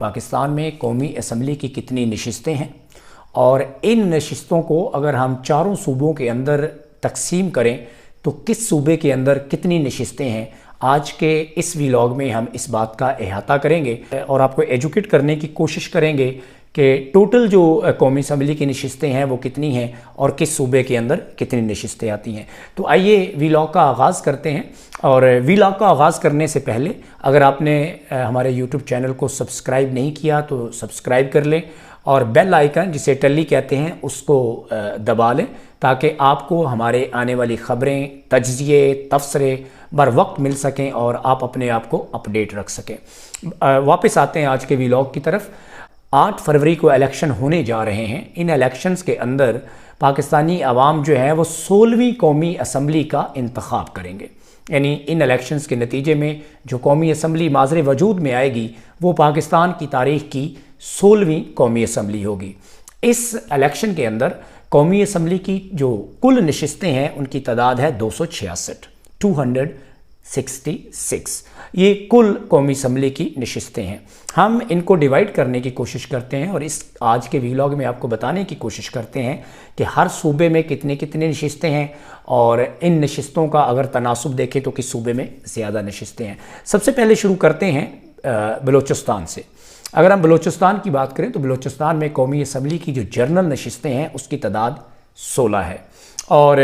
पाकिस्तान में कौमी असम्बली की कितनी नशिस्तें हैं और इन नशिस्तों को अगर हम चारों सूबों के अंदर तकसीम करें तो किस सूबे के अंदर कितनी नशिस्तें हैं। आज के इस व्लॉग में हम इस बात का अहाता करेंगे और आपको एजुकेट करने की कोशिश करेंगे कि टोटल जो कौमी असम्बली की नशिस्तें हैं वो कितनी हैं और किस सूबे के अंदर कितनी नशिस्तें आती हैं। तो आइए व्लॉग का आगाज़ करते हैं। और व्लॉग का आगाज़ करने से पहले अगर आपने हमारे यूट्यूब चैनल को सब्सक्राइब नहीं किया तो सब्सक्राइब कर लें और बेल आइकन जिसे टल्ली कहते हैं उसको दबा लें ताकि आपको हमारे आने वाली ख़बरें, तज्ज़िये, तबसरे बर वक्त मिल सकें और आप अपने आप को अपडेट रख सकें। वापस आते हैं आज के व्लॉग की तरफ। 8 फरवरी को इलेक्शन होने जा रहे हैं। इन इलेक्शंस के अंदर पाकिस्तानी अवाम जो है वो 16वीं कौमी असम्बली का इंतखाब करेंगे। यानी इन इलेक्शंस के नतीजे में जो कौमी असम्बली माज़रे वजूद में आएगी वो पाकिस्तान की तारीख़ की 16वीं कौमी असम्बली होगी। इस इलेक्शन के अंदर कौमी असम्बली की जो कुल नशिस्तें हैं उनकी तादाद है 266। ये कुल कौमी असम्बली की नशिस्तें हैं। हम इनको डिवाइड करने की कोशिश करते हैं और इस आज के व्लॉग में आपको बताने की कोशिश करते हैं कि हर सूबे में कितने कितने नशिस्तें हैं और इन नशिस्तों का अगर तनासुब देखें तो किस सूबे में ज़्यादा नशिस्तें हैं। सबसे पहले शुरू करते हैं बलूचिस्तान से। अगर हम बलूचिस्तान की बात करें तो बलूचिस्तान में कौमी असम्बली की जो जनरल नशिस्तें हैं उसकी तादाद 16 है और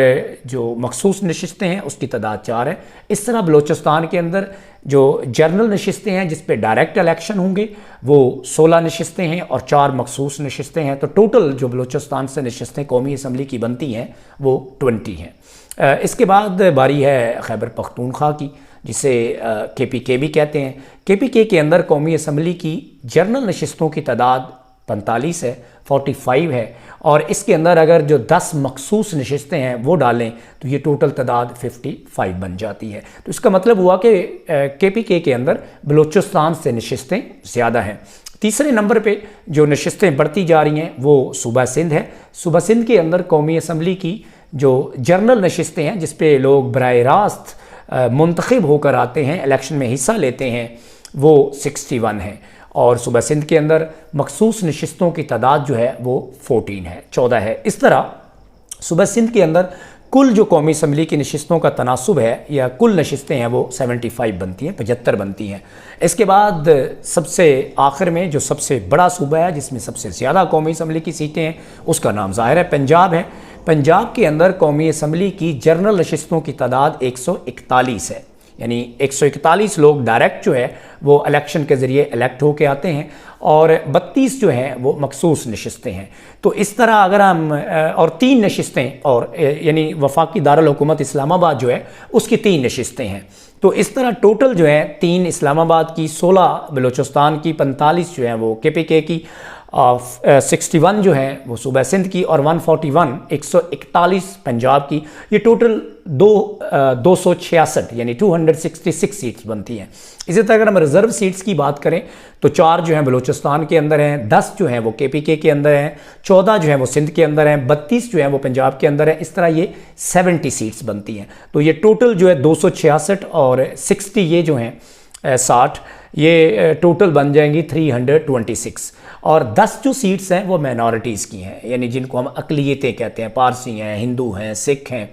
जो मखसूस नशिस्तें हैं उसकी तादाद 4 है। इस तरह बलूचिस्तान के अंदर जो जनरल नशिस्तें हैं जिस पे डायरेक्ट इलेक्शन होंगे वो 16 नशिस्तें हैं और 4 मखसूस नशिस्तें हैं। तो टोटल जो बलूचिस्तान से नशिस्तें कौमी असम्बली की बनती हैं वो 20 हैं। इसके बाद बारी है खैबर पख्तूनख्वा की जिसे KPK भी कहते हैं। KPK के अंदर कौमी असम्बली की जनरल नशिस्तों की तादाद 45 है, 45 है और इसके अंदर अगर जो 10 मखसूस नशिस्तें हैं वो डालें तो ये टोटल तादाद 55 बन जाती है। तो इसका मतलब हुआ कि KPK के अंदर बलूचिस्तान से नशिस्तें ज़्यादा हैं। तीसरे नंबर पे जो नशिस्तें बढ़ती जा रही हैं वो सूबा सिंध है। सूबा सिंध के अंदर कौमी असम्बली की जो जनरल नशिस्तें हैं जिस पे लोग बराह रास्त मुंतखब होकर आते हैं, इलेक्शन में हिस्सा लेते हैं, वो 61 है और सूबा सिंध के अंदर मखसूस नशिस्तों की तादाद जो है वो 14 है। इस तरह सूबा सिंध के अंदर कुल जो कौमी असम्बली की नशिस्तों का तनासुब है या कुल नशिस्तें हैं वो 75 बनती हैं, 75 बनती हैं। इसके बाद सबसे आखिर में जो सबसे बड़ा सूबा है जिसमें सबसे ज़्यादा कौमी असम्बली की सीटें हैं उसका नाम ज़ाहिर है पंजाब है। पंजाब के अंदर कौमी असम्बली की जनरल नशिस्तों की तादाद 141 है। यानी 141 लोग डायरेक्ट जो है वो इलेक्शन के ज़रिए इलेक्ट होके आते हैं और 32 जो हैं वो मखसूस नशिस्तें हैं। तो इस तरह अगर हम और 3 नशिस्तें और यानी वफाकी दारुल हुकूमत इस्लामाबाद जो है उसकी 3 नशिस्तें हैं। तो इस तरह टोटल जो है 3 इस्लामाबाद की, 16 बलूचिस्तान की, 45 जो है वो KPK की, 61 जो है वो सूबा सिंध की और 141 पंजाब की। ये टोटल 266 यानी 266 सीट्स बनती हैं। इसी तरह अगर हम रिज़र्व सीट्स की बात करें तो 4 जो हैं बलूचिस्तान के अंदर हैं, 10 जो हैं वो KPK के अंदर हैं, 14 जो हैं वो सिंध के अंदर हैं, 32 जो हैं वो पंजाब के अंदर हैं। इस तरह ये 70 सीट्स बनती हैं। तो ये टोटल जो है 266 और 60 ये जो हैं 60 ये टोटल बन जाएंगी 326 और 10 जो सीट्स हैं वो माइनॉरिटीज़ की हैं यानी जिनको हम अक़लियतें कहते हैं, पारसी हैं, हिंदू हैं, सिख हैं,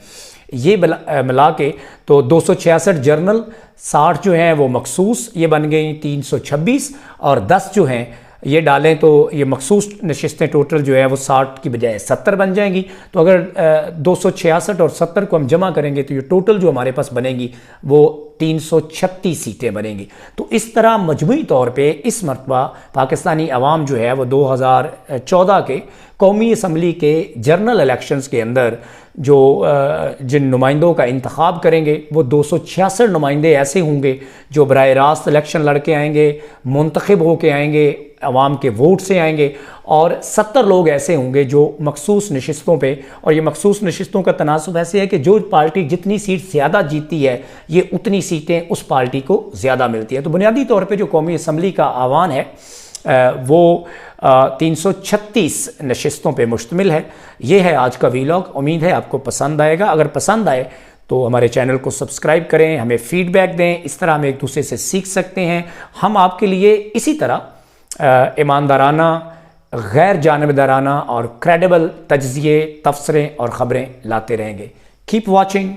ये मिला के तो 266 जनरल, 60 जो हैं वो मखसूस, ये बन गई 326 और 10 जो हैं ये डालें तो ये मखसूस नशिस्तें टोटल जो है वो 60 की बजाय 70 बन जाएंगी। तो अगर 266 और 70 को हम जमा करेंगे तो ये टोटल जो हमारे पास बनेगी वो 336 सीटें बनेंगी। तो इस तरह मजमूई तौर पे इस मरतबा पाकिस्तानी अवाम जो है वो 2014 के कौमी असम्बली के जनरल इलेक्शंस के अंदर जो जिन नुमाइंदों का इंतखाब करेंगे वो 266 नुमाइंदे ऐसे होंगे जो बराह रास्त इलेक्शन लड़के आएंगे, मुंतखब होके आएंगे, अवाम के वोट से आएंगे और 70 लोग ऐसे होंगे जो मखसूस नशिस्तों पे, और ये मखसूस नशिस्तों का तनासुब ऐसे है कि जो पार्टी जितनी सीट ज़्यादा जीतती है ये उतनी सीटें उस पार्टी को ज़्यादा मिलती हैं। तो बुनियादी तौर पे जो कौमी असम्बली का आवान है वो 336 नशिस्तों पे मुश्तमिल है। ये है आज का व्लॉग। उम्मीद है आपको पसंद आएगा। अगर पसंद आए तो हमारे चैनल को सब्सक्राइब करें, हमें फीडबैक दें। इस तरह हम एक दूसरे से सीख सकते हैं। हम आपके लिए इसी तरह ईमानदाराना, गैर जानिबदाराना और क्रेडिबल तज्ज़िये, तबसरे और ख़बरें लाते रहेंगे। Keep watching.